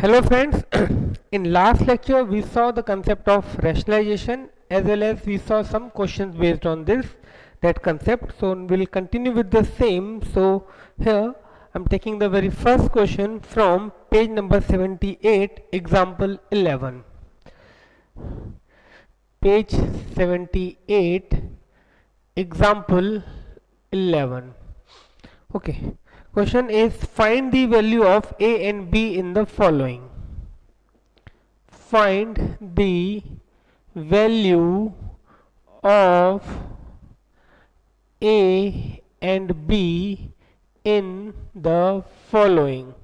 Hello friends, in last lecture we saw the concept of rationalization as well as we saw some questions based on that concept. So we'll continue with the same. So here I'm taking the very first question from page number 78, example 11. Page 78, example 11. Okay, question is find the value of a and b in the following. Find the value of a and b in the following.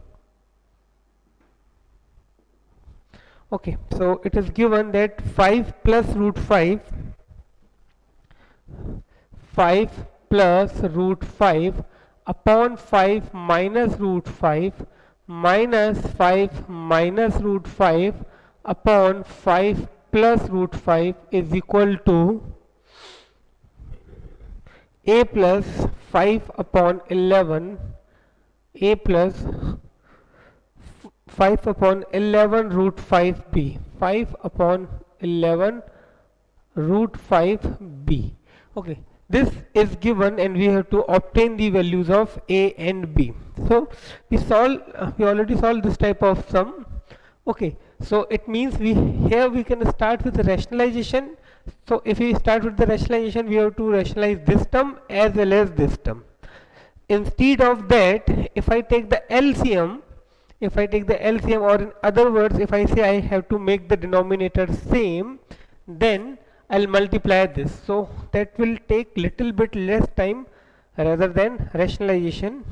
Okay, so it is given that 5 plus root 5 plus root 5 upon 5 minus root 5 minus 5 minus root 5 upon 5 plus root 5 is equal to a plus 5 upon 11 a plus 5 upon 11 root 5b 5 upon 11 root 5b. Okay, this is given and we have to obtain the values of a and b. So we already solved this type of sum. Okay, so it means we can start with the rationalization. So if we start with the rationalization, we have to rationalize this term as well as this term. Instead of that, if I take the LCM, or in other words, if I say I have to make the denominator same, then I'll multiply this. So that will take little bit less time rather than rationalization.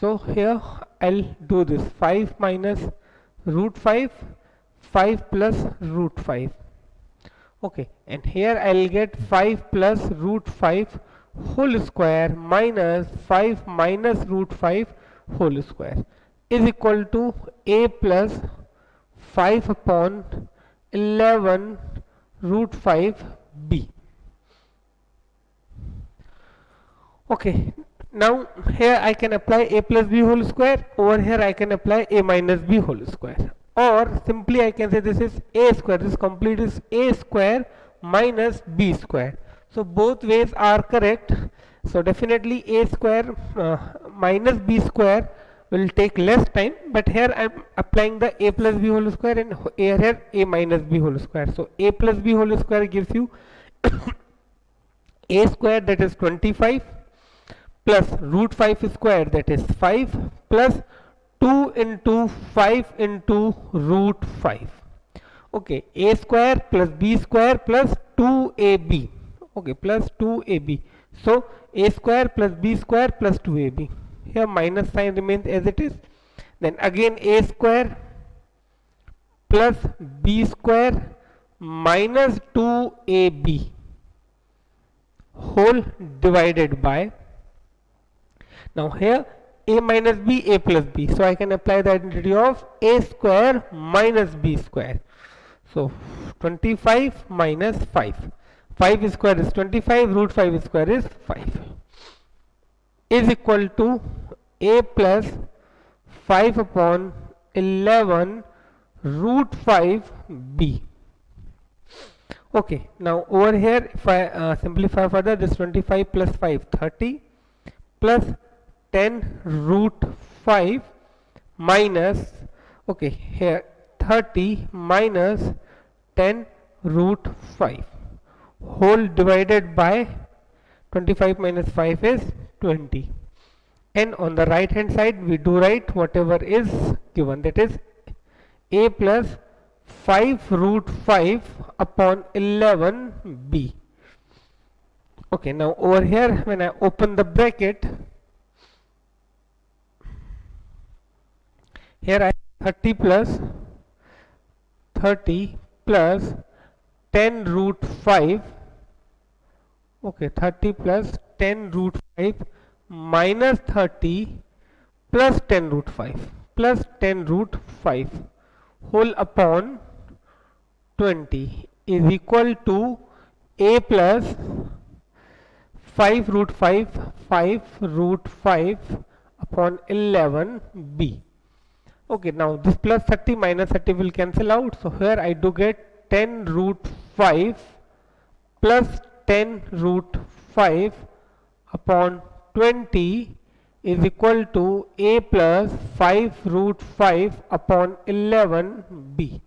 So here I'll do this 5 minus root 5, 5 plus root 5. Okay, and here I'll get 5 plus root 5 whole square minus 5 minus root 5 whole square is equal to a plus 5 upon 11 root 5 b. Okay, now here I can apply a plus b whole square, over here I can apply a minus b whole square, or simply I can say this is a square, this complete is a square minus b square. So both ways are correct. So definitely a square minus b square will take less time, but here I am applying the a plus b whole square and here a minus b whole square. So a plus b whole square gives you a square, that is 25, plus root 5 square, that is 5, plus 2 into 5 into root 5. Okay, a square plus b square plus 2ab. Okay, plus 2ab. So a square plus b square plus 2ab. Here minus sign remains as it is. Then again a square plus b square minus 2ab whole divided by, now here a minus b, a plus b. So I can apply the identity of a square minus b square. So 25 minus 5. 5 square is 25, root 5 square is 5, is equal to a plus 5 upon 11 root 5 b. Okay, now over here if I simplify further, this 25 plus 5, 30, plus 10 root 5 minus, okay, here 30 minus 10 root 5 whole divided by 25 minus 5 is 20, and on the right hand side we do write whatever is given, that is a plus 5 root 5 upon 11 b. Okay, now over here when I open the bracket, here I have 30 plus 10 root 5. Okay, 30 plus 10 root 5 minus 30 plus 10 root 5 plus 10 root 5 whole upon 20 is equal to a plus 5 root 5 root 5 upon 11 b. Okay, now this plus 30 minus 30 will cancel out. So here I do get 10 root 5 plus 10 root 5 upon 20 is equal to a plus 5 root 5 upon 11b.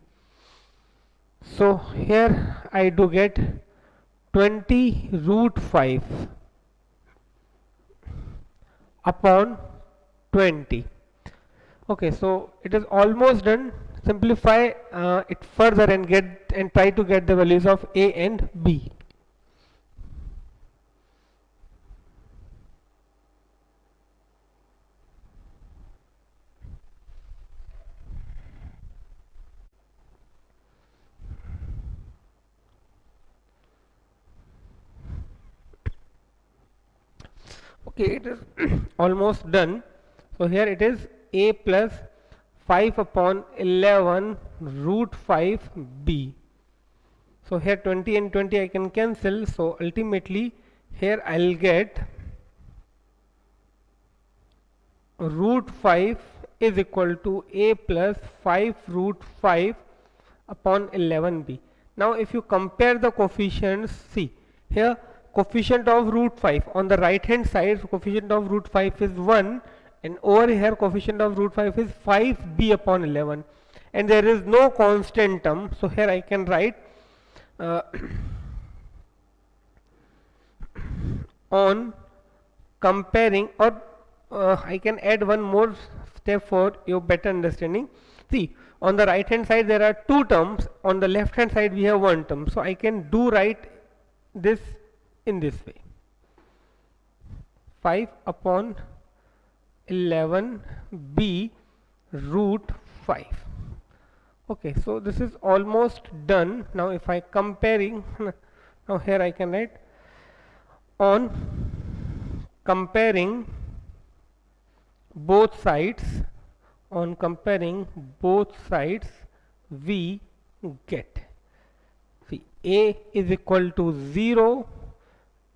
So here I do get 20 root 5 upon 20. Okay, so it is almost done. Simplify it further and try to get the values of a and b. Okay, it is almost done. So here it is a plus 5 upon 11 root 5 b. So here 20 and 20 I can cancel. So ultimately here I'll get root 5 is equal to a plus 5 root 5 upon 11b. Now if you compare the coefficients, see here coefficient of root 5 on the right hand side, coefficient of root 5 is 1, and over here coefficient of root 5 is 5b upon 11, and there is no constant term. So here I can write uh, on comparing, or I can add one more step for your better understanding. See, on the right hand side there are two terms, on the left hand side we have one term, so I can do write this in this way: 5 upon 11b root 5. Okay, so this is almost done. Now if I comparing now here I can write on comparing both sides, on comparing both sides we get, see, a is equal to 0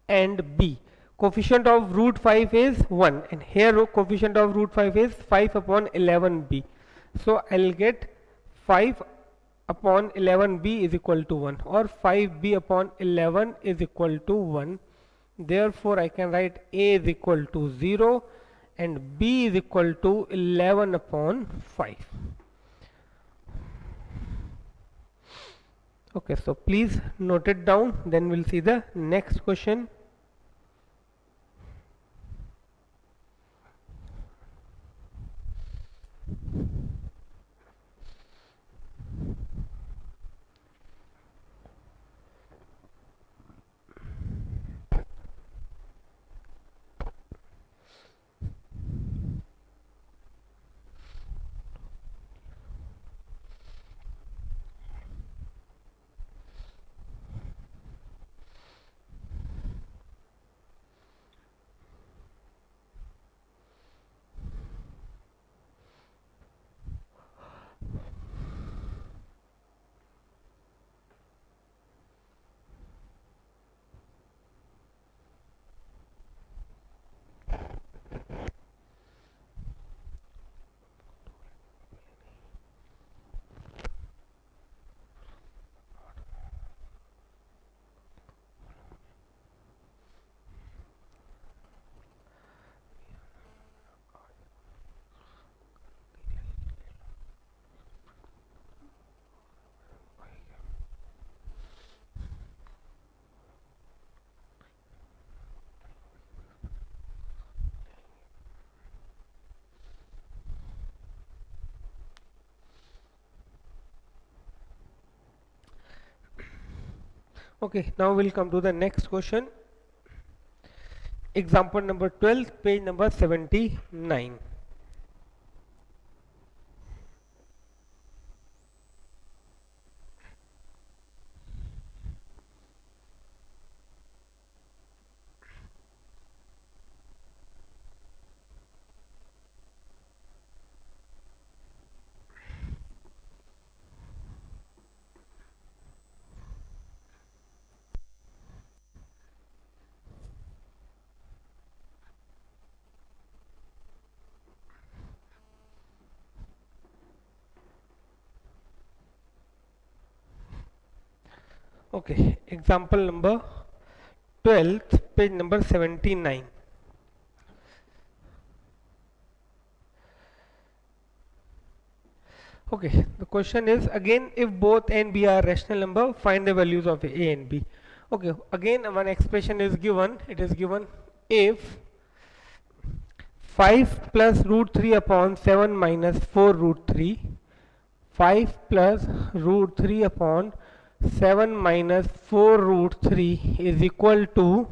and b coefficient of root 5 is 1, and here coefficient of root 5 is 5 upon 11b. So I'll get 5 upon 11b is equal to 1, or 5b upon 11 is equal to 1. Therefore I can write a is equal to 0 and b is equal to 11 upon 5. Okay, so please note it down, then we'll see the next question. Okay, now we'll come to the next question. Example number 12, page number 79. Okay, example number 12th, page number 79. Okay, the question is again, if both a and b are rational number, find the values of a and b. Okay, again one expression is given. It is given if 5 plus root 3 upon 7 minus 4 root 3, 5 plus root 3 upon 7 minus 4 root 3 is equal to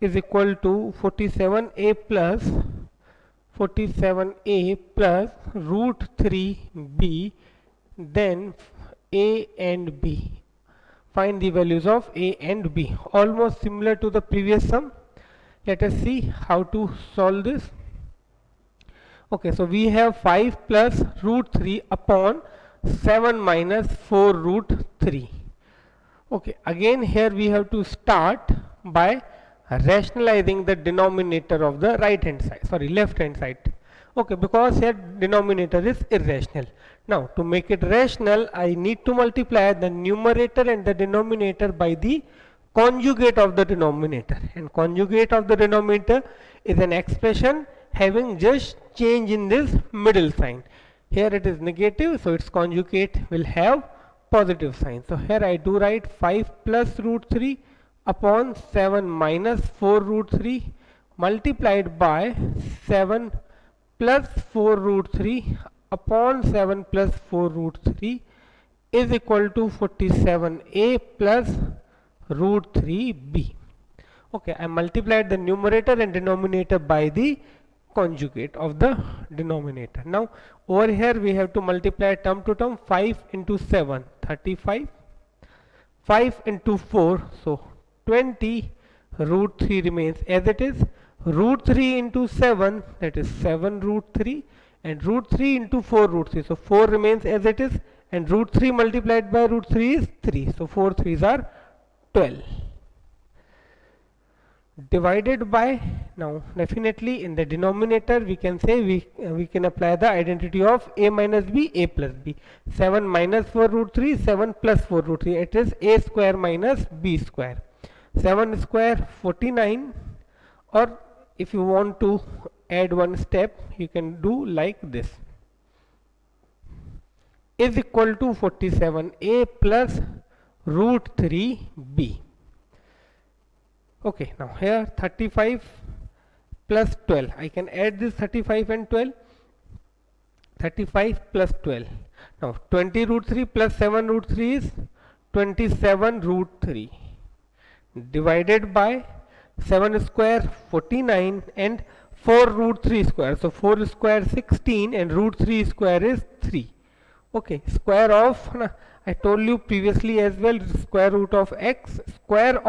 47a plus 47a plus root 3b, then a and b. Find the values of a and b. Almost similar to the previous sum. Let us see how to solve this. Okay, so we have 5 plus root 3 upon 7 minus 4 root 3. Okay, again here we have to start by rationalizing the denominator of the left hand side. Okay, because here denominator is irrational. Now to make it rational, I need to multiply the numerator and the denominator by the conjugate of the denominator, and conjugate of the denominator is an expression having just change in this middle sign. Here it is negative, so its conjugate will have positive sign. So here I do write 5 plus root 3 upon 7 minus 4 root 3 multiplied by 7 plus 4 root 3 upon 7 plus 4 root 3 is equal to 47a plus root 3b. Okay, I multiplied the numerator and denominator by the conjugate of the denominator. Now over here we have to multiply term to term. 5 into 7, 35, 5 into 4, so 20, root 3 remains as it is, root 3 into 7, that is 7 root 3, and root 3 into 4 root 3, so 4 remains as it is, and root 3 multiplied by root 3 is 3, so 4 3s are 12. Divided by, now definitely in the denominator we can say we can apply the identity of a minus b, a plus b. 7 minus 4 root 3, 7 plus 4 root 3, it is a square minus b square. 7 square 49, or if you want to add one step you can do like this, is equal to 47a plus root 3b. Okay, now here 35 plus 12, I can add this 35 and 12, 35 plus 12. Now 20 root 3 plus 7 root 3 is 27 root 3, divided by 7 square 49 and 4 root 3 square, so 4 square 16 and root 3 square is 3. Okay, square of, I told you previously as well, square root of x, square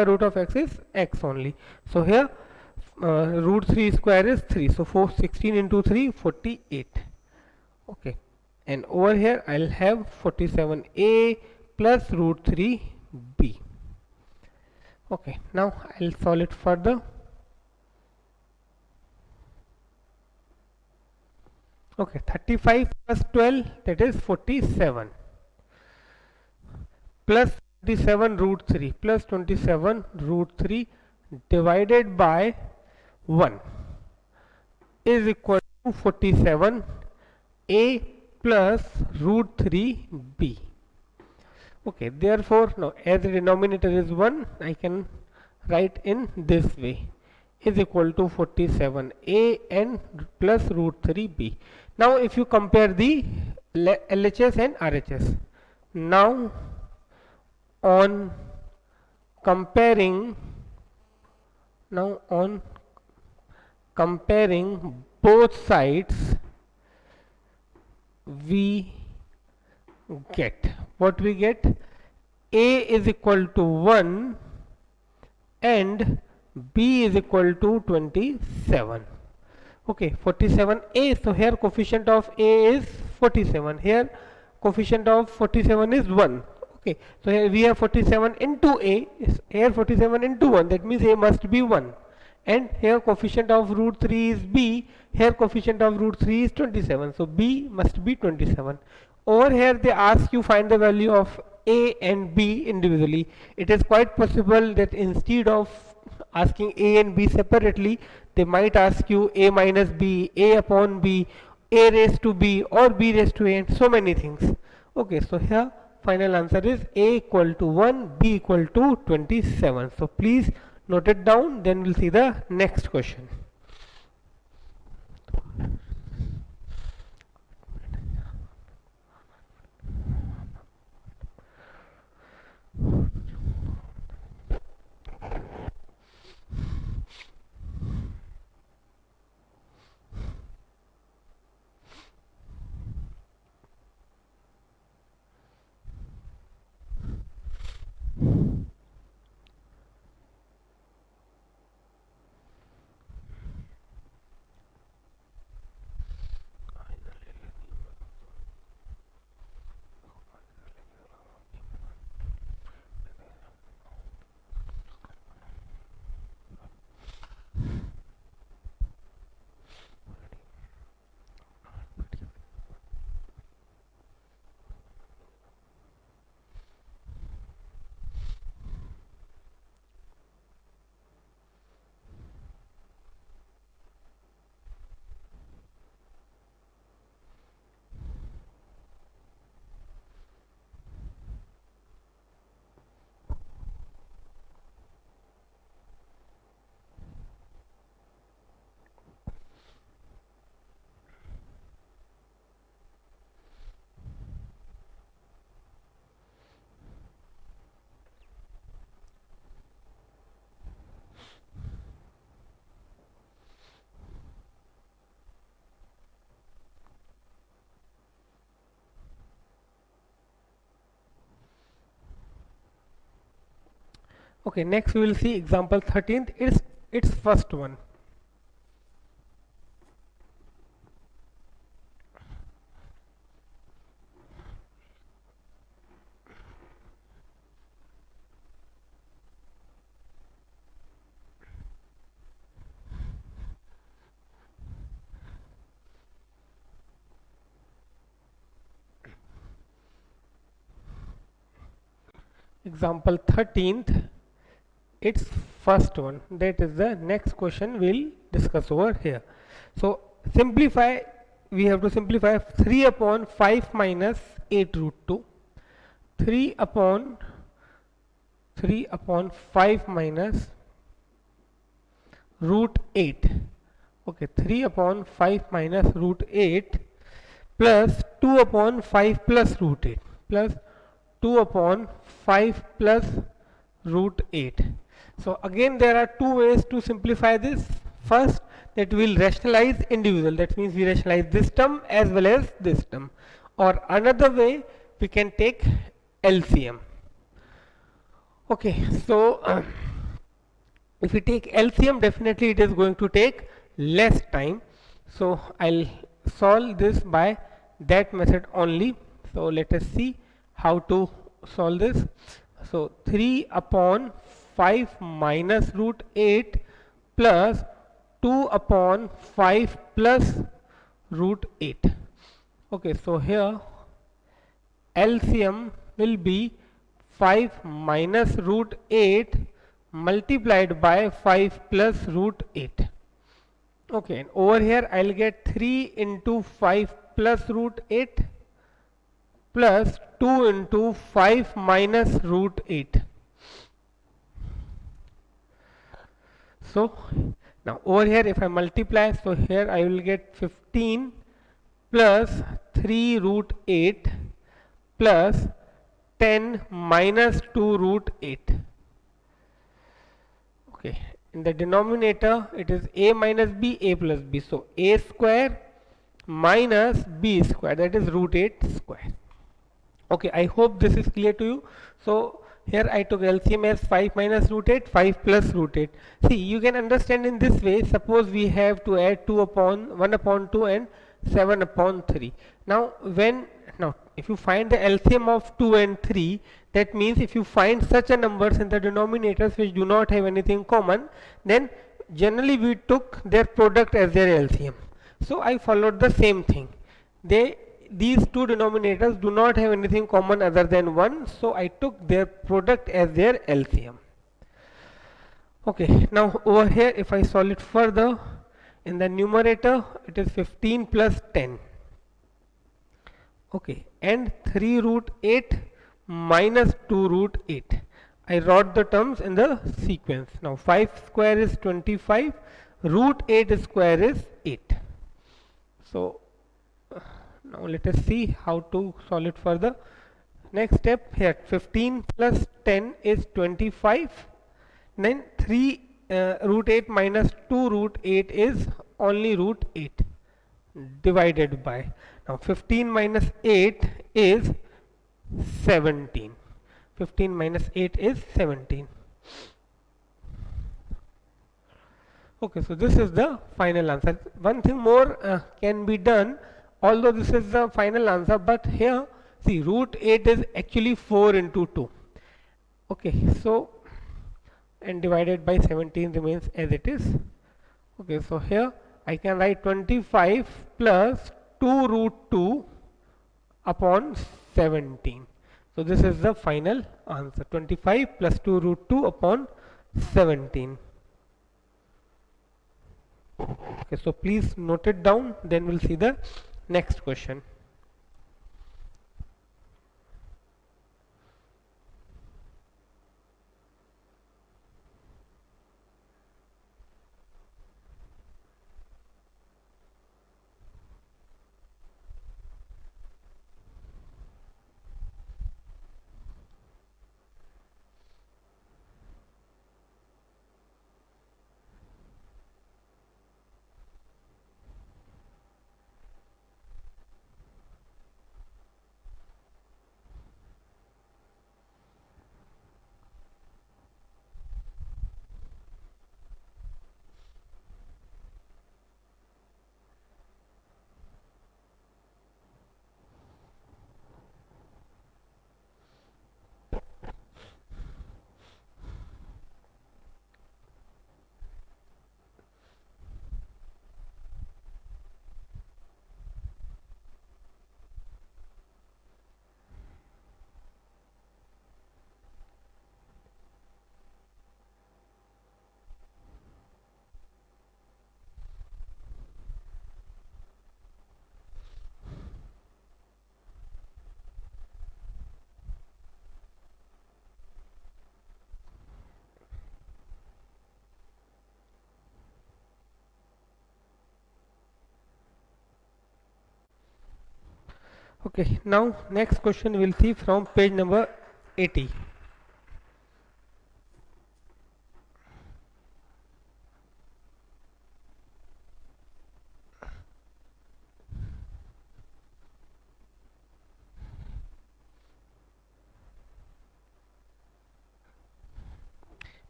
root of x is x only. So here root 3 square is 3, so 16 into 3, 48. Okay, and over here I'll have 47a plus root 3b. Okay, now I'll solve it further. Okay, 35 plus 12, that is 47, plus 27 root 3 plus 27 root 3 divided by 1 is equal to 47 a plus root 3b. Okay, therefore now as the denominator is 1, I can write in this way, is equal to 47a and plus root 3b. Now if you compare the LHS and RHS, now on comparing both sides, we get what we get, a is equal to 1 and b is equal to 27. Okay, 47a, so here coefficient of a is 47, here coefficient of 47 is 1. Okay, so here we have 47 into a, here 47 into 1, that means a must be 1, and here coefficient of root 3 is b, here coefficient of root 3 is 27, so b must be 27. Over here they ask you find the value of A and B individually. It is quite possible that instead of asking A and B separately, they might ask you A minus B, A upon B, A raised to B, or B raised to A, and so many things. Okay, so here final answer is A equal to 1, B equal to 27. So please note it down, then we'll see the next question. Okay, next we will see example 13th. It's first one. Example 13th, it's first one. That is the next question we'll discuss over here. So simplify, we have to simplify 3 upon 5 minus 8 root 2. 3 upon 5 minus root 8. Okay, 3 upon 5 minus root 8 plus 2 upon 5 plus root 8 plus 2 upon 5 plus root 8. So again there are two ways to simplify this. First, that we will rationalize individual, that means we rationalize this term as well as this term, or another way we can take LCM. Okay, so if we take LCM, definitely it is going to take less time, so I'll solve this by that method only. So let us see how to solve this. So 3 upon 5 minus root 8 plus 2 upon 5 plus root 8. Okay, so here LCM will be 5 minus root 8 multiplied by 5 plus root 8. Okay, and over here I'll get 3 into 5 plus root 8 plus 2 into 5 minus root 8. So now over here if I multiply, so here I will get 15 plus 3 root 8 plus 10 minus 2 root 8. Okay, in the denominator it is a minus b, a plus b, so a square minus b square, that is root 8 square. Okay, I hope this is clear to you. So here I took LCM as 5 minus root 8, 5 plus root 8. See, you can understand in this way. Suppose we have to add 2 upon 1 upon 2 and 7 upon 3. Now if you find the LCM of 2 and 3, that means if you find such a numbers in the denominators which do not have anything common, then generally we took their product as their LCM. So I followed the same thing. these two denominators do not have anything common other than 1, so I took their product as their LCM. Okay, now over here if I solve it further, in the numerator it is 15 plus 10. Okay, and 3 root 8 minus 2 root 8. I wrote the terms in the sequence. Now 5 square is 25, root 8 square is 8. So now let us see how to solve it further. Next step here, 15 plus 10 is 25. Then 3 root 8 minus 2 root 8 is only root 8 divided by. Now 15 minus 8 is 17. 15 minus 8 is 17. Okay, so this is the final answer. One thing more can be done, although this is the final answer, but here see root 8 is actually 4 into 2. Okay, so and divided by 17 remains as it is. Okay, so here I can write 25 plus 2 root 2 upon 17. So this is the final answer, 25 plus 2 root 2 upon 17. Okay, so please note it down, then we'll see the next question. Okay, now next question we'll see from page number 80.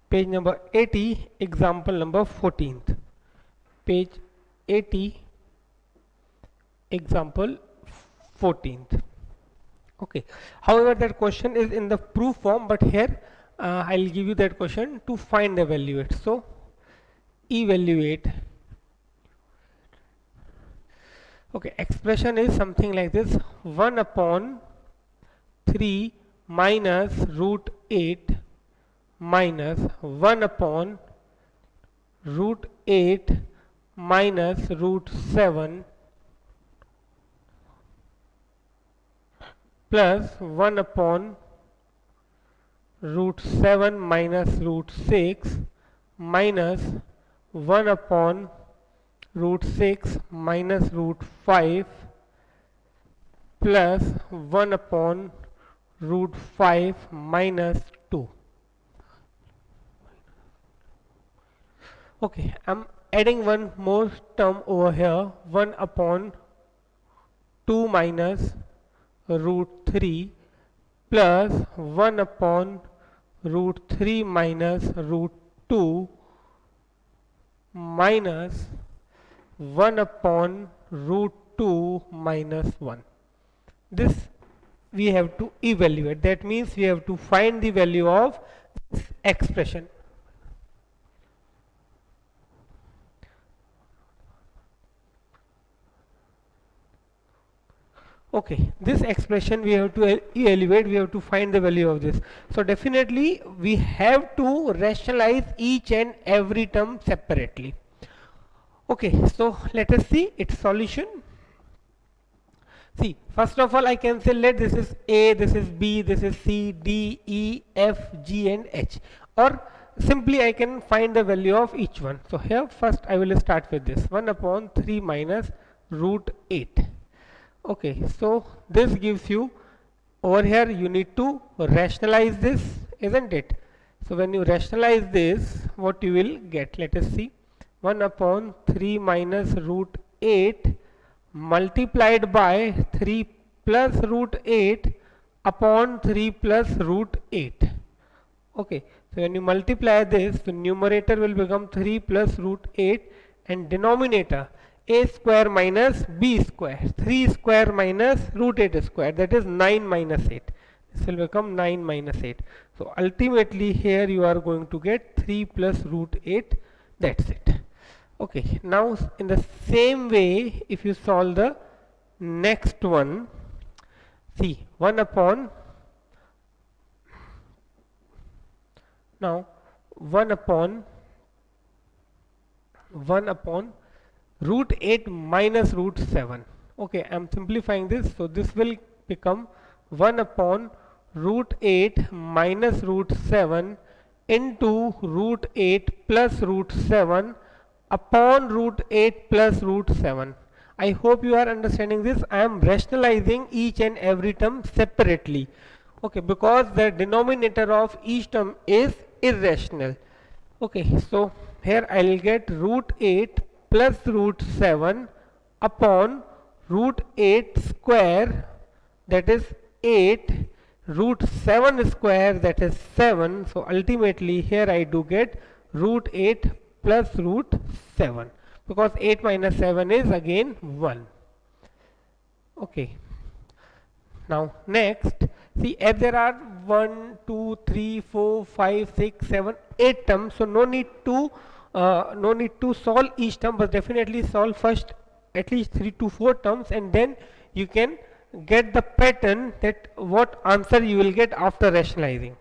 Page number 80, example number 14th. Page 80, example 14th. Okay, however that question is in the proof form, but here I'll give you that question to find evaluate. So evaluate. Okay, expression is something like this: 1 upon 3 minus root 8 minus 1 upon root 8 minus root 7 plus 1 upon root 7 minus root 6 minus 1 upon root 6 minus root 5 plus 1 upon root 5 minus 2. Okay, I'm adding one more term over here, 1 upon 2 minus root 3 plus 1 upon root 3 minus root 2 minus 1 upon root 2 minus 1. This we have to evaluate. That means we have to find the value of this expression. Okay, this expression we have to elevate, we have to find the value of this. So definitely we have to rationalize each and every term separately. Okay, so let us see its solution. See, first of all, I can say let this is A, this is B, this is C, D, E, F, G and H. Or simply I can find the value of each one. So here first I will start with this 1 upon 3 minus root 8. Okay, so this gives you, over here you need to rationalize this, isn't it? So when you rationalize this, what you will get, let us see, 1 upon 3 minus root 8 multiplied by 3 plus root 8 upon 3 plus root 8. Okay, so when you multiply this, the numerator will become 3 plus root 8 and denominator a square minus b square, 3 square minus root 8 square, that is 9 minus 8. This will become 9 minus 8. So ultimately here you are going to get 3 plus root 8, that's it. Okay, now in the same way, if you solve the next one, see 1 upon, now 1 upon 1 upon root 8 minus root 7. Okay, I am simplifying this, so this will become 1 upon root 8 minus root 7 into root 8 plus root 7 upon root 8 plus root 7. I hope you are understanding this. I am rationalizing each and every term separately. Okay, because the denominator of each term is irrational. Okay, so here I will get root 8 plus root 7 upon root 8 square, that is 8, root 7 square, that is 7. So ultimately here I do get root 8 plus root 7, because 8 minus 7 is again 1. Okay. Now next, see, as there are 1, 2, 3, 4, 5, 6, 7, 8 terms, so no need to solve each term, but definitely solve first at least 3 to 4 terms, and then you can get the pattern that what answer you will get after rationalizing.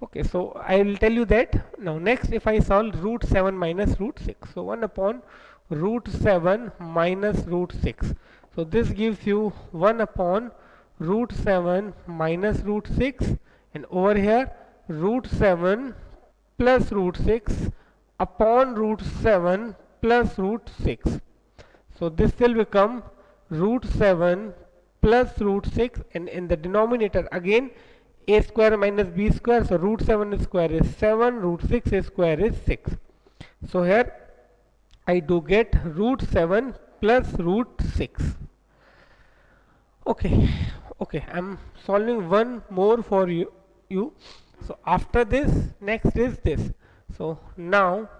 Okay, so I will tell you that. Now next, if I solve root 7 minus root 6, so 1 upon root 7 minus root 6, so this gives you 1 upon root 7 minus root 6, and over here root 7 plus root 6 upon root 7 plus root 6. So this will become root 7 plus root 6, and in the denominator again a square minus b square, so root 7 square is 7, root 6 square is 6. So here I do get root 7 plus root 6. Okay, okay, I'm solving one more for you. So after this, next is this. So now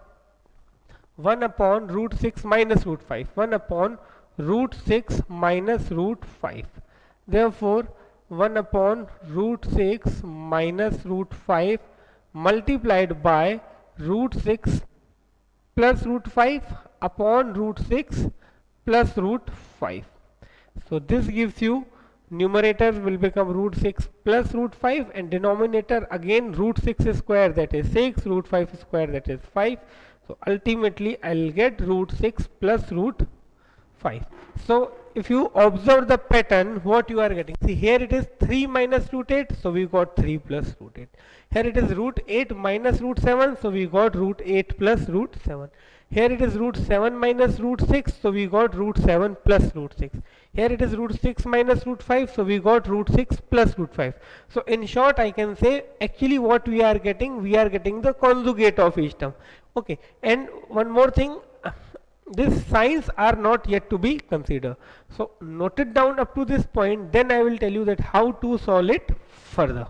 1 upon root 6 minus root 5, 1 upon root 6 minus root 5. Therefore 1 upon root 6 minus root 5 multiplied by root 6 plus root 5 upon root 6 plus root 5. So this gives you, numerator will become root 6 plus root 5, and denominator again root 6 square, that is 6, root 5 square, that is 5. So ultimately I will get root 6 plus root 5. So if you observe the pattern, what you are getting, see here it is 3 minus root 8, so we got 3 plus root 8. Here it is root 8 minus root 7, so we got root 8 plus root 7. Here it is root 7 minus root 6, so we got root 7 plus root 6. Here it is root 6 minus root 5, so we got root 6 plus root 5. So in short I can say actually what we are getting the conjugate of each term. Okay, and one more thing, these signs are not yet to be considered. So note it down up to this point, then I will tell you that how to solve it further.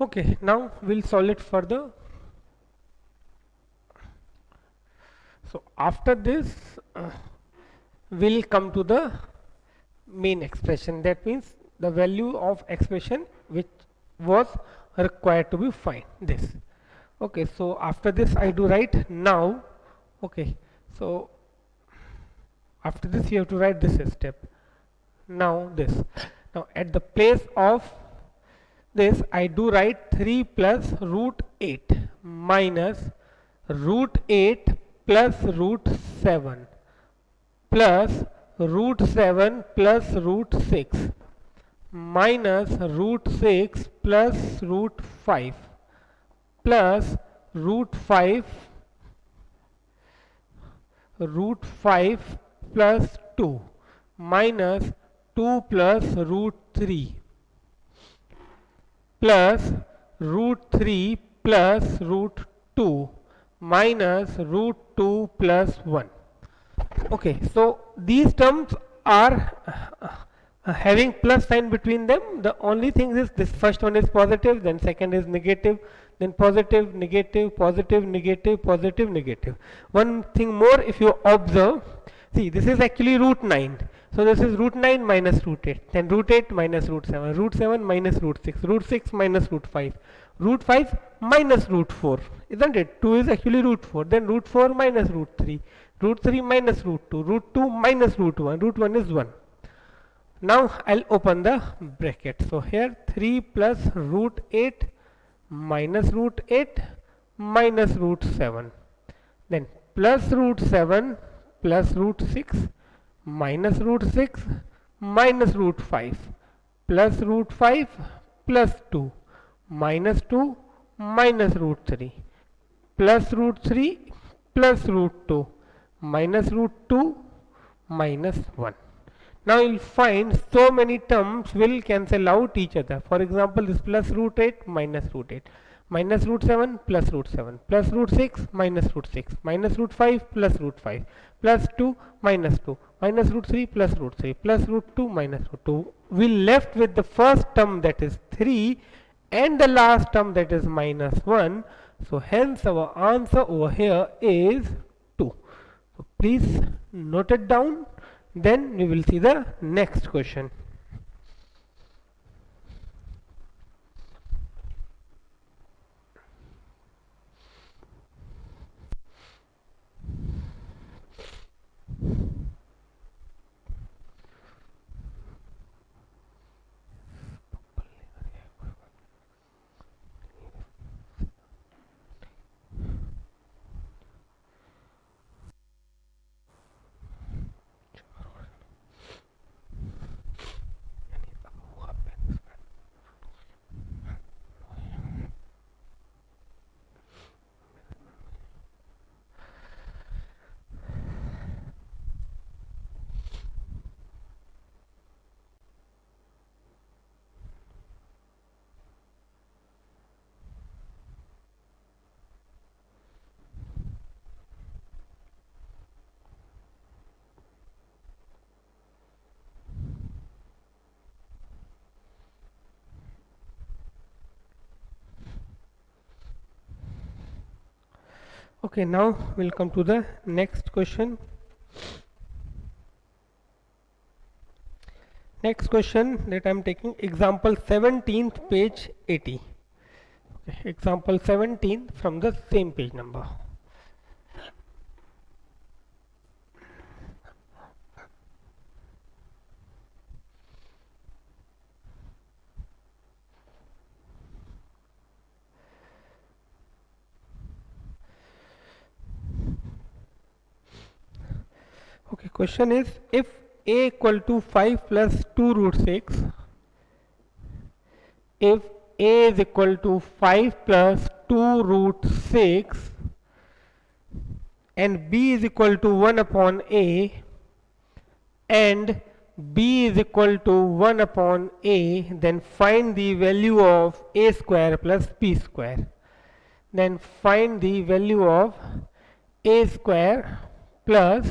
Okay, now we'll solve it further. So after this, we'll come to the main expression. That means the value of expression which was required to be find this. Okay, so after this I do write now. Okay, so after this you have to write this step. Now this. Now at the place of this I do write 3 plus root 8 minus root 8 plus root 7 plus root 7 plus root 6 minus root 6 plus root 5 plus root 5 plus 2 minus 2 plus root 3 plus root 3 plus root 2 minus root 2 plus 1. Okay, so these terms are having plus sign between them. The only thing is this first one is positive, then second is negative, then positive, negative, positive, negative, positive, negative. One thing more, if you observe, see this is actually root 9. So this is root 9 minus root 8, then root 8 minus root 7 minus root 6 minus root 5 minus root 4, isn't it? 2 is actually root 4, then root 4 minus root 3 minus root 2, root 2 minus root 1 is 1. Now I'll open the bracket. So here 3 plus root 8 minus root 8 minus root 7, then plus root 7 plus root 6 minus root 6 minus root 5 plus root 5 plus 2 minus 2 minus root 3 plus root 3 plus root 2 minus root 2 minus 1. Now you'll find so many terms will cancel out each other. For example, this plus root 8 minus root 8 minus root 7 plus root 6 minus root 6 minus root 5 plus root 5 plus 2 minus root 3 plus root 2 minus root 2. We left with the first term, that is 3, and the last term, that is minus 1. So hence our answer over here is 2. So please note it down. Then we will see the next question. Okay, now we'll come to the next question. Next question that I am taking example 17th, page 80. Okay, example 17 from the same page number. Okay, question is, if a equal to 5 plus 2 root 6, if a is equal to 5 plus 2 root 6 and b is equal to 1 upon a and b is equal to 1 upon a, then find the value of a square plus b square. Then find the value of a square plus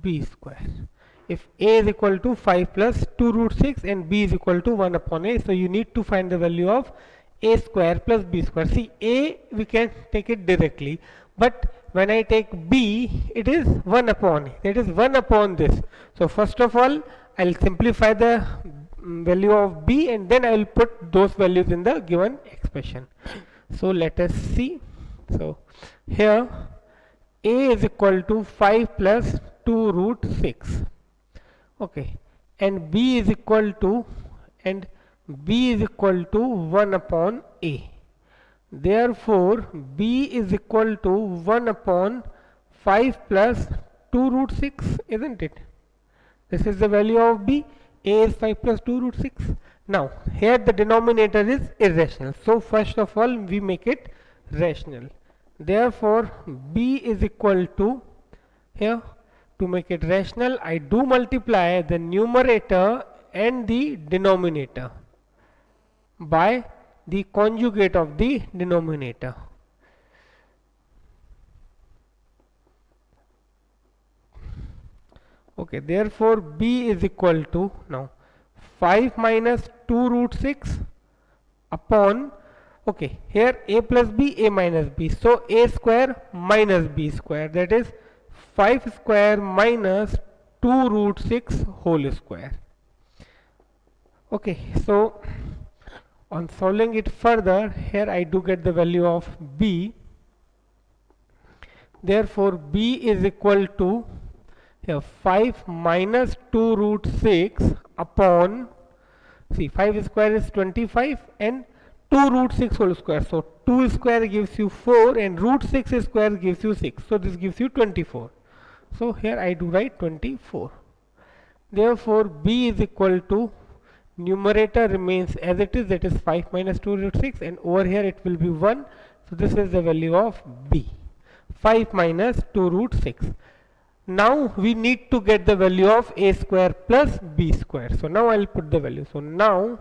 b square. If a is equal to 5 plus 2 root 6 and b is equal to 1 upon a, so you need to find the value of a square plus b square. See, a we can take it directly, but when I take b, it is 1 upon a. That is 1 upon this. So first of all, I'll simplify the value of b, and then I will put those values in the given expression. So let us see. So here a is equal to 5 plus 2 root 6. Okay, and b is equal to, and b is equal to 1 upon a. Therefore b is equal to 1 upon 5 plus 2 root 6, isn't it? This is the value of b. A is 5 plus 2 root 6. Now here the denominator is irrational, so first of all we make it rational. Therefore b is equal to, here, to make it rational, I do multiply the numerator and the denominator by the conjugate of the denominator. Okay, therefore b is equal to, now 5 minus 2 root 6 upon, okay, here a plus b, a minus b, so a square minus b square, that is 5 square minus 2 root 6 whole square. Okay, so on solving it further, here I do get the value of b. Therefore b is equal to, here 5 minus 2 root 6 upon, see 5 square is 25 and 2 root 6 whole square. So 2 square gives you 4 and root 6 square gives you 6. So this gives you 24. So here I do write 24. Therefore b is equal to, numerator remains as it is, that is 5 minus 2 root 6, and over here it will be 1. So this is the value of b, 5 minus 2 root 6. Now we need to get the value of a square plus b square. So now I'll put the value. So now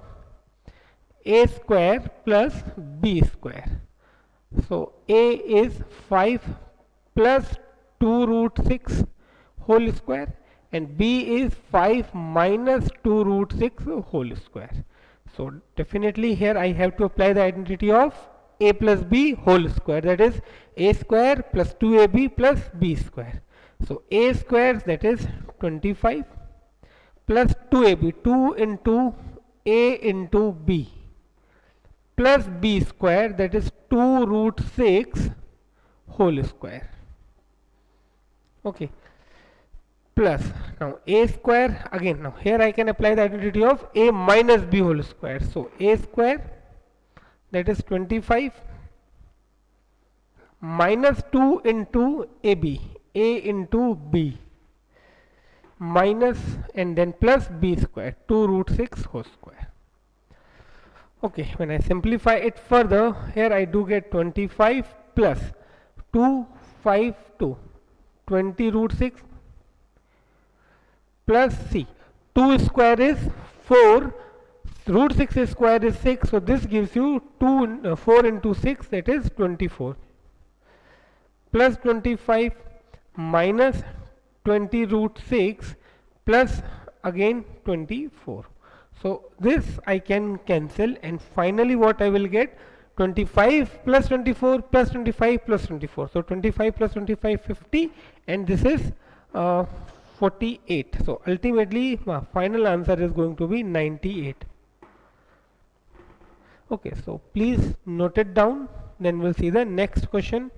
a square plus b square. So a is 5 plus 2 root 6 whole square, and b is 5 minus 2 root 6 whole square. So definitely here I have to apply the identity of a plus b whole square, that is a square plus 2ab plus b square. So a square, that is 25, plus 2ab, 2 into a into b, plus b square, that is 2 root 6 whole square. Okay, plus, now a square, again, now here I can apply the identity of a minus b whole square. So a square, that is 25, minus 2 into ab, a into b, minus, and then plus b square, 2 root 6 whole square. Okay, when I simplify it further, here I do get 25 plus 2, 5, 2, 20 root 6 plus c, 2 square is 4, root 6 square is 6, so this gives you 4 into 6, that is 24, plus 25 minus 20 root 6 plus again 24. So this I can cancel, and finally what I will get, 25 plus 24 plus 25 plus 24. So 25 plus 25, 50, and this is 48. So ultimately my final answer is going to be 98. Okay, so please note it down, then we'll see the next question.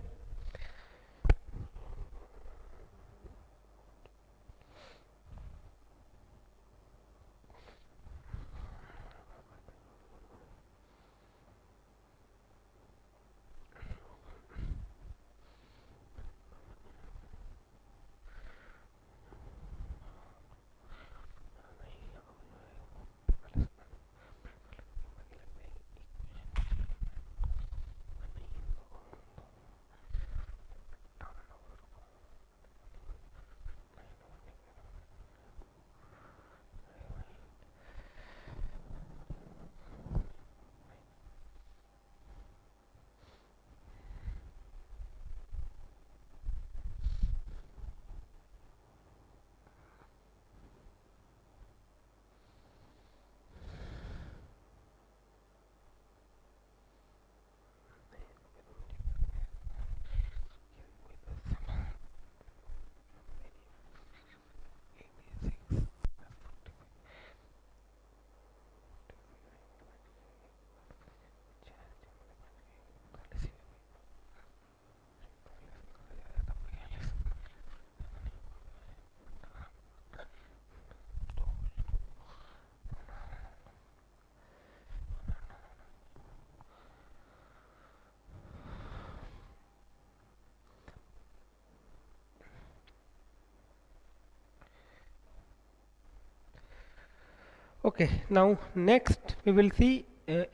Okay, now next we will see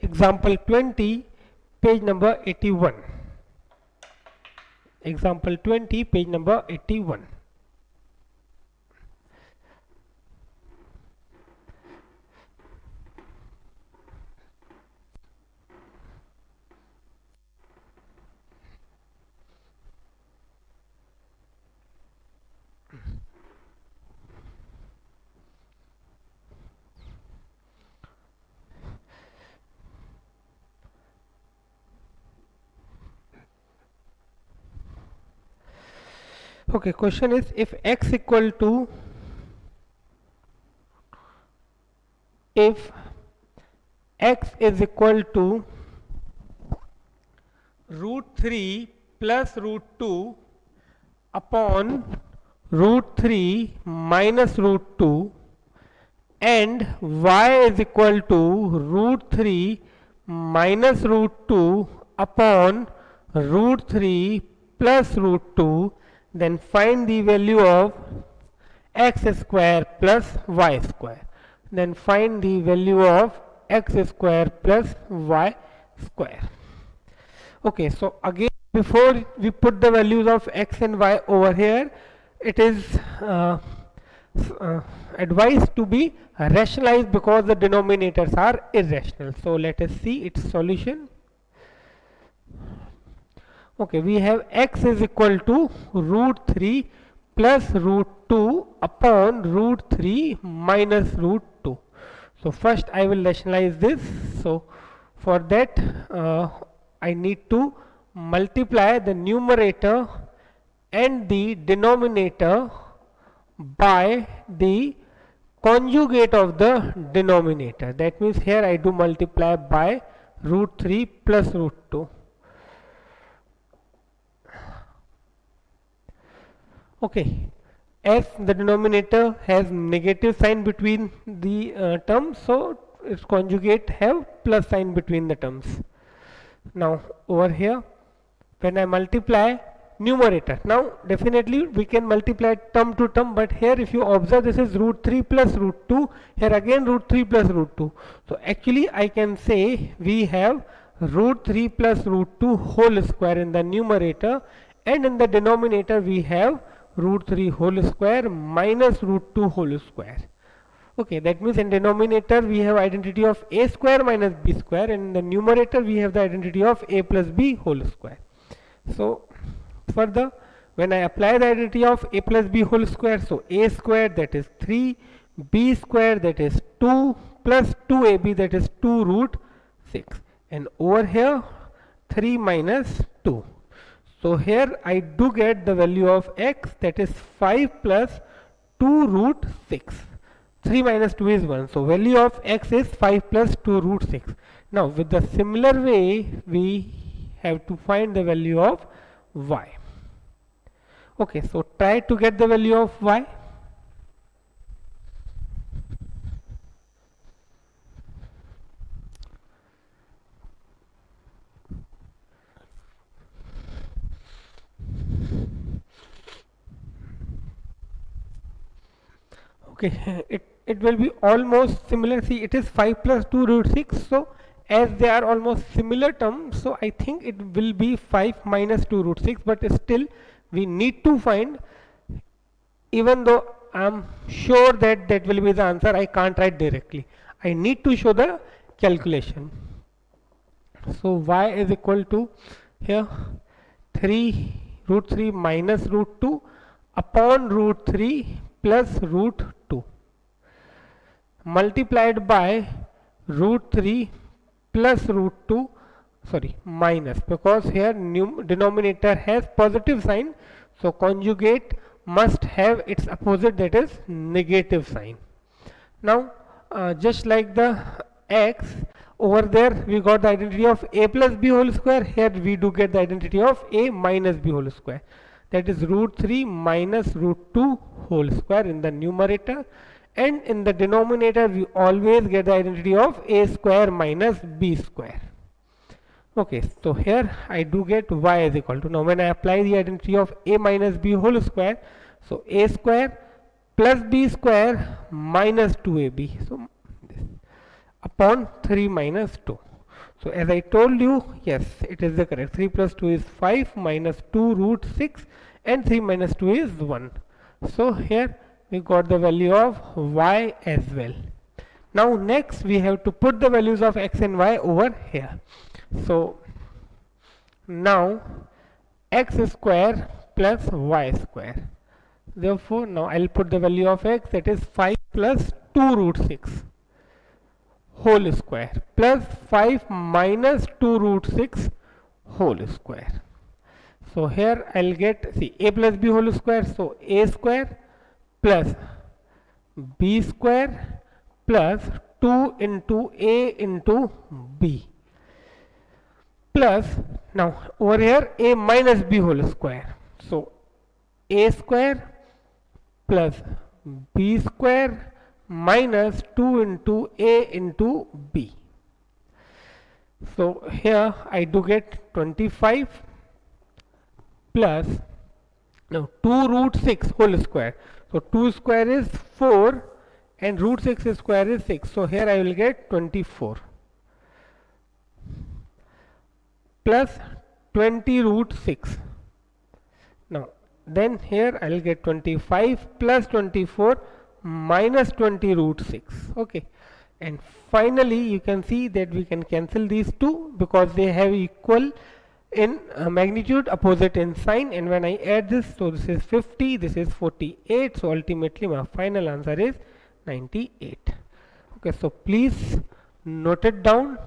example 20, page number 81. Example 20, page number 81. Okay, question is, if x equal to, if x is equal to root 3 plus root 2 upon root 3 minus root 2, and y is equal to root 3 minus root 2 upon root 3 plus root 2, then find the value of x square plus y square. Then find the value of x square plus y square. Okay, so again, before we put the values of x and y over here, it is advised to be rationalized because the denominators are irrational. So let us see its solution. Okay, we have x is equal to root 3 plus root 2 upon root 3 minus root 2. So first I will rationalize this. So for that I need to multiply the numerator and the denominator by the conjugate of the denominator. That means here I do multiply by root 3 plus root 2. Okay, as the denominator has negative sign between the terms, so its conjugate have plus sign between the terms. Now over here, when I multiply numerator, now definitely we can multiply term to term, but here if you observe, this is root 3 plus root 2, here again root 3 plus root 2. So actually I can say we have root 3 plus root 2 whole square in the numerator, and in the denominator we have root 3 whole square minus root 2 whole square. Okay, that means in denominator we have identity of a square minus b square, and in the numerator we have the identity of a plus b whole square. So further, when I apply the identity of a plus b whole square, so a square, that is 3, b square, that is 2, plus 2ab, that is 2 root 6, and over here 3 minus 2. So here I do get the value of x, that is 5 plus 2 root 6. 3 minus 2 is 1. So value of x is 5 plus 2 root 6. Now with the similar way we have to find the value of y. Okay, so try to get the value of y. Okay, it will be almost similar. See, it is 5 plus 2 root 6. So as they are almost similar terms, so I think it will be 5 minus 2 root 6, but still we need to find, even though I am sure that that will be the answer, I can't write directly. I need to show the calculation. So y is equal to here 3 root 3 minus root 2 upon root 3 plus root 2 multiplied by root 3 plus root 2, sorry, minus, because here denominator has positive sign, so conjugate must have its opposite, that is negative sign. Now just like the x, over there we got the identity of a plus b whole square, here we do get the identity of a minus b whole square, that is root 3 minus root 2 whole square in the numerator, and in the denominator we always get the identity of a square minus b square. Okay, so here I do get y is equal to, now when I apply the identity of a minus b whole square, so a square plus b square minus 2ab, so this. upon 3 minus 2. So as I told you, yes, it is the correct. 3 plus 2 is 5, minus 2 root 6, and 3 minus 2 is 1. So here we got the value of y as well. Now next we have to put the values of x and y over here. So now x square plus y square. Therefore now I'll put the value of x, that is 5 plus 2 root 6 whole square plus 5 minus 2 root 6 whole square. So here I'll get, see, a plus b whole square, so a square plus b square plus 2 into a into b plus, now over here a minus b whole square, so a square plus b square minus 2 into a into b. So here I do get 25 plus, now 2 root 6 whole square, so 2 square is 4 and root 6 square is 6, so here I will get 24 plus 20 root 6. Now then here I will get 25 plus 24 minus 20 root 6. Okay, and finally you can see that we can cancel these two because they have equal in magnitude, opposite in sign, and when I add this, so this is 50, this is 48, so ultimately my final answer is 98. Okay, so please note it down.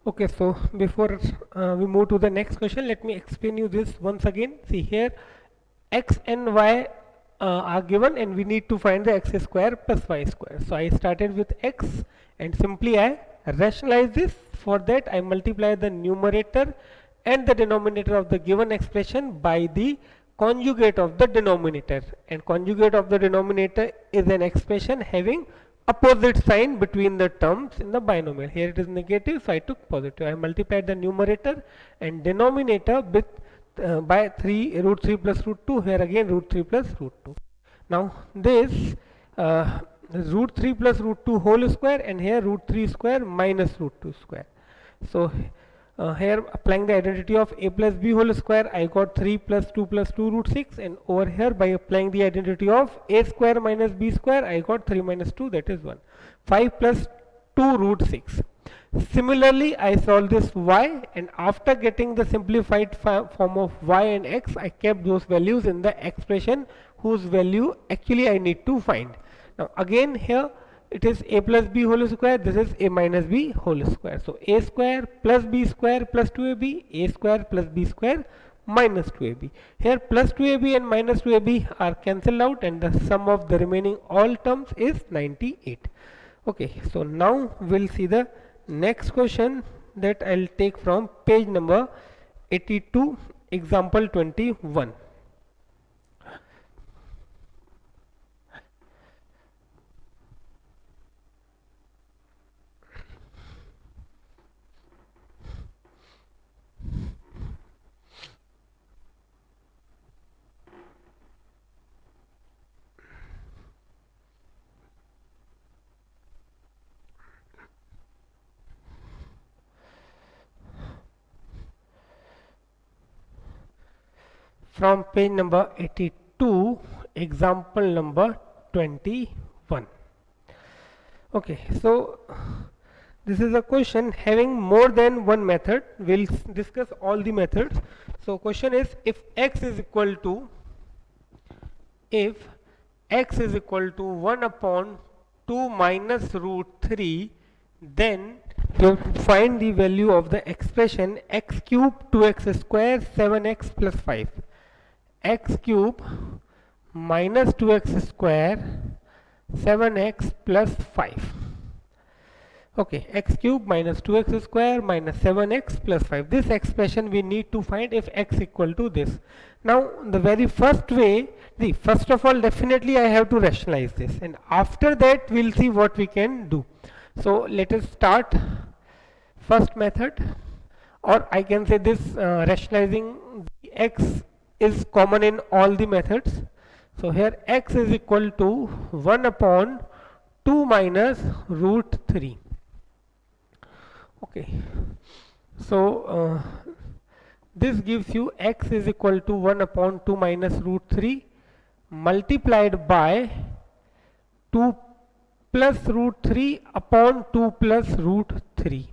Okay, so before we move to the next question, let me explain you this once again. See here, x and y are given and we need to find the x square plus y square. So I started with x and simply I rationalize this. For that I multiply the numerator and the denominator of the given expression by the conjugate of the denominator, and conjugate of the denominator is an expression having opposite sign between the terms in the binomial. Here it is negative, so I took positive. I multiplied the numerator and denominator with by 3 root 3 plus root 2, here again root 3 plus root 2. Now this root 3 plus root 2 whole square, and here root 3 square minus root 2 square. So here applying the identity of a plus b whole square, I got 3 plus 2 plus 2 root 6, and over here by applying the identity of a square minus b square, I got 3 minus 2, that is 1. 5 plus 2 root 6. Similarly I solved this y, and after getting the simplified form of y and x, I kept those values in the expression whose value actually I need to find. Now again here it is a plus b whole square, this is a minus b whole square. So a square plus b square plus 2ab, a square plus b square minus 2ab. Here plus 2ab and minus 2ab are cancelled out and the sum of the remaining all terms is 98. Okay, so now we'll see the next question that I'll take from page number 82, example 21. From page number 82, example number 21. Okay, so this is a question having more than one method. We'll discuss all the methods. So question is, if x is equal to 1 upon 2 minus root 3, then you have to find the value of the expression x cube 2x square 7x plus 5. X cube minus 2x square 7x plus 5. Okay, x cube minus 2x square minus 7x plus 5. This expression we need to find if x equal to this. Now the very first way, first of all definitely I have to rationalize this, and after that we'll see what we can do. So let us start first method, or I can say this, rationalizing the x is common in all the methods. So here x is equal to 1 upon 2 minus root 3. Okay, so this gives you x is equal to 1 upon 2 minus root 3 multiplied by 2 plus root 3 upon 2 plus root 3.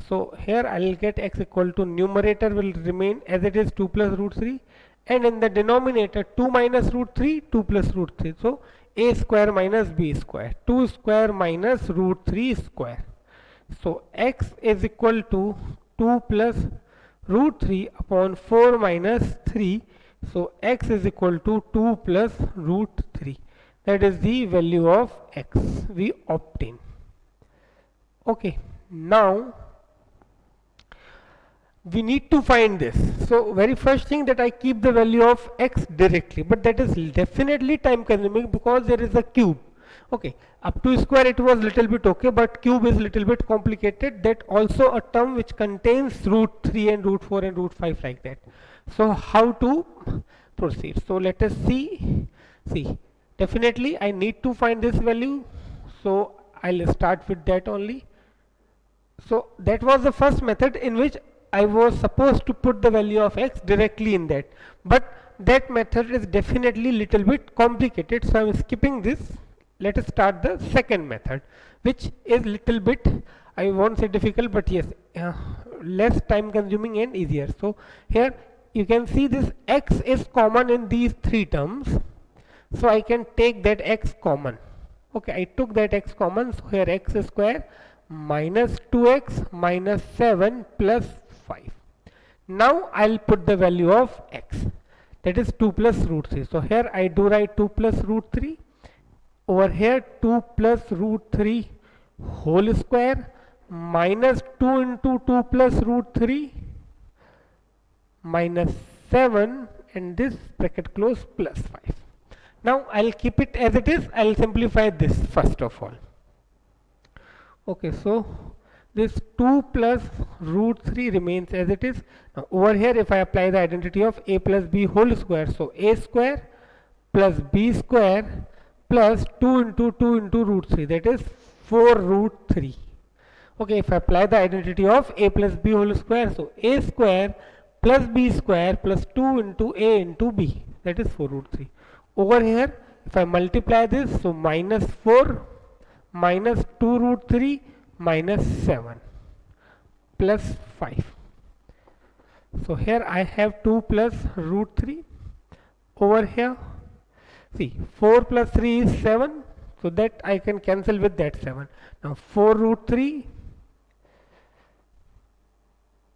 So here I will get x equal to, numerator will remain as it is 2 plus root 3, and in the denominator 2 minus root 3, 2 plus root 3. So a square minus b square, 2 square minus root 3 square. So x is equal to 2 plus root 3 upon 4 minus 3. So x is equal to 2 plus root 3. That is the value of x we obtain. Okay, now we need to find this. So very first thing that I keep the value of x directly, but that is definitely time consuming because there is a cube. Okay, up to square it was little bit okay, but cube is little bit complicated. That also a term which contains root 3 and root 4 and root 5 like that. So how to proceed? So let us see, definitely I need to find this value, so I'll start with that only. So that was the first method in which I was supposed to put the value of x directly in that, but that method is definitely little bit complicated, so I'm skipping this. Let us start the second method, which is little bit, I won't say difficult, but yes, less time consuming and easier. So here you can see this x is common in these three terms, so I can take that x common. Okay, I took that x common, so here x square minus 2x minus 7 plus 5. Now I'll put the value of x, that is 2 plus root 3. So here I do write 2 plus root 3, over here 2 plus root 3 whole square minus 2 into 2 plus root 3 minus 7, and this bracket close plus 5. Now I'll keep it as it is. I'll simplify this first of all. Okay, so this 2 plus root 3 remains as it is. Now over here if I apply the identity of a plus b whole square, so a square plus b square plus 2 into root 3, that is 4 root 3. Okay, if I apply the identity of a plus b whole square, so a square plus b square plus 2 into a into b, that is 4 root 3. Over here if I multiply this, so minus 4 minus 2 root 3 minus 7 plus 5. So here I have 2 plus root 3. Over here, see, 4 plus 3 is 7. So that I can cancel with that 7. Now 4 root 3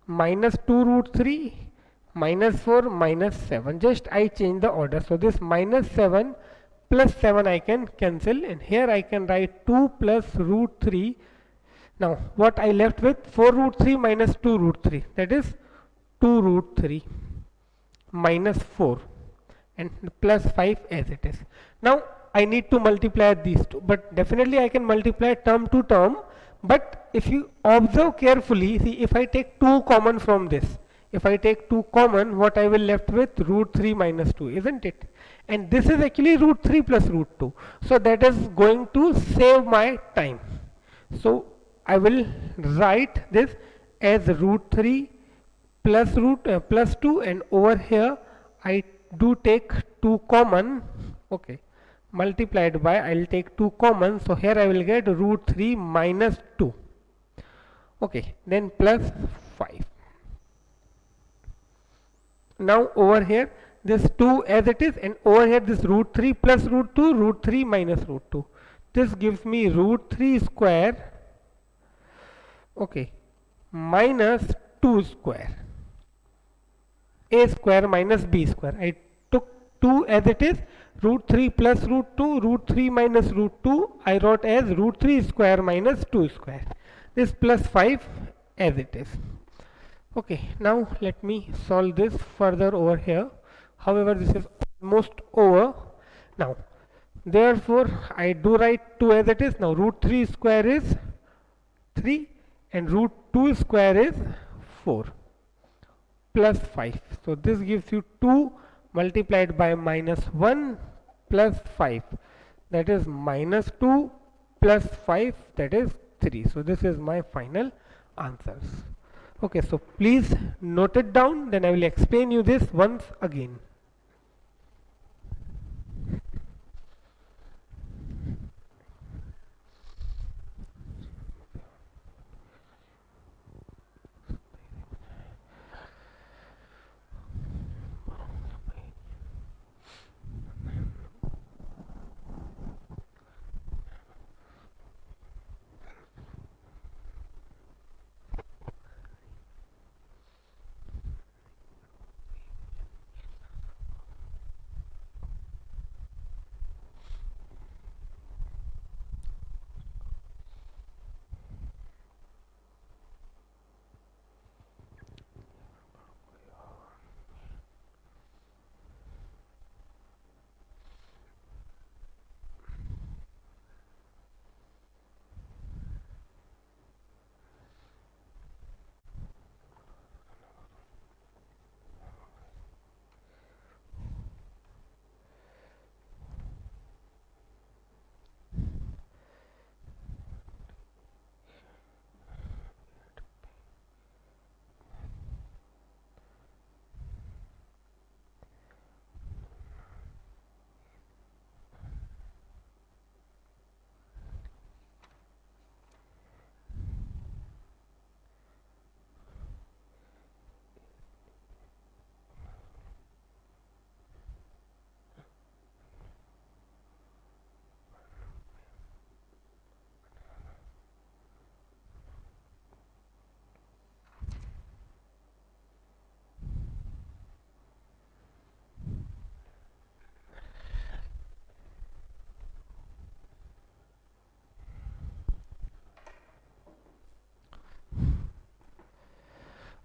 minus 2 root 3 minus 4 minus 7. Just I change the order. So this minus 7 plus 7 I can cancel, and here I can write 2 plus root 3. Now what I left with, 4 root 3 minus 2 root 3, that is 2 root 3 minus 4 and plus 5 as it is. Now I need to multiply these two, but definitely I can multiply term to term. But if you observe carefully, see, if I take 2 common from this, if I take 2 common, what I will left with, root 3 minus 2, isn't it? And this is actually root 3 plus root 2. So that is going to save my time. So I will write this as root 3 plus plus 2, and over here I do take 2 common, okay, multiplied by, I'll take 2 common, so here I will get root 3 minus 2, okay, then plus 5. Now over here this 2 as it is, and over here this root 3 plus root 2, root 3 minus root 2. This gives me root 3 square, okay, minus 2 square. A square minus b square. I took 2 as it is, root 3 plus root 2, root 3 minus root 2, I wrote as root 3 square minus 2 square. This plus 5 as it is. Okay, now let me solve this further over here. However, this is almost over. Now, therefore, I do write 2 as it is. Now, root 3 square is 3 and root 2 square is 4 plus 5. So this gives you 2 multiplied by minus 1 plus 5, that is minus 2 plus 5, that is 3. So this is my final answers. Okay, so please note it down, then I will explain you this once again.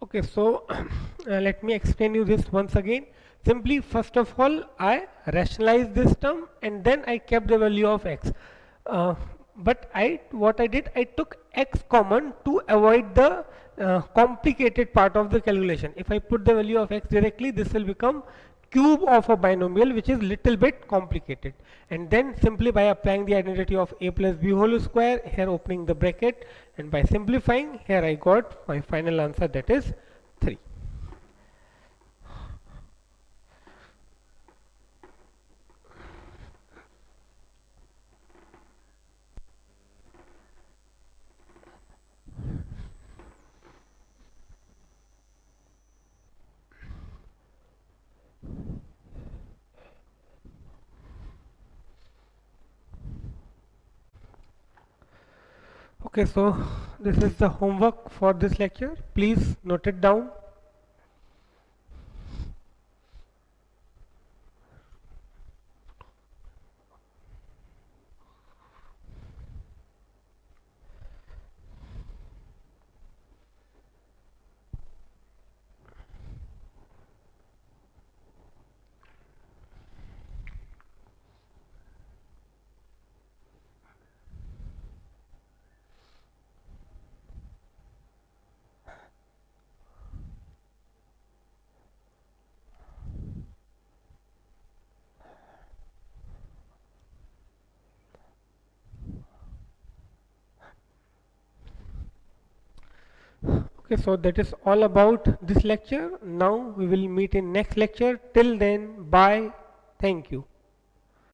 Okay, so let me explain you this once again. Simply, first of all, I rationalized this term and then I kept the value of x. But what I did, I took x common to avoid the complicated part of the calculation. If I put the value of x directly, this will become cube of a binomial, which is little bit complicated. And then simply by applying the identity of a plus b whole square, here opening the bracket, and by simplifying, here I got my final answer, that is 3. Okay, so this is the homework for this lecture. Please note it down. Okay, so that is all about this lecture. Now we will meet in next lecture. Till then, bye. Thank you.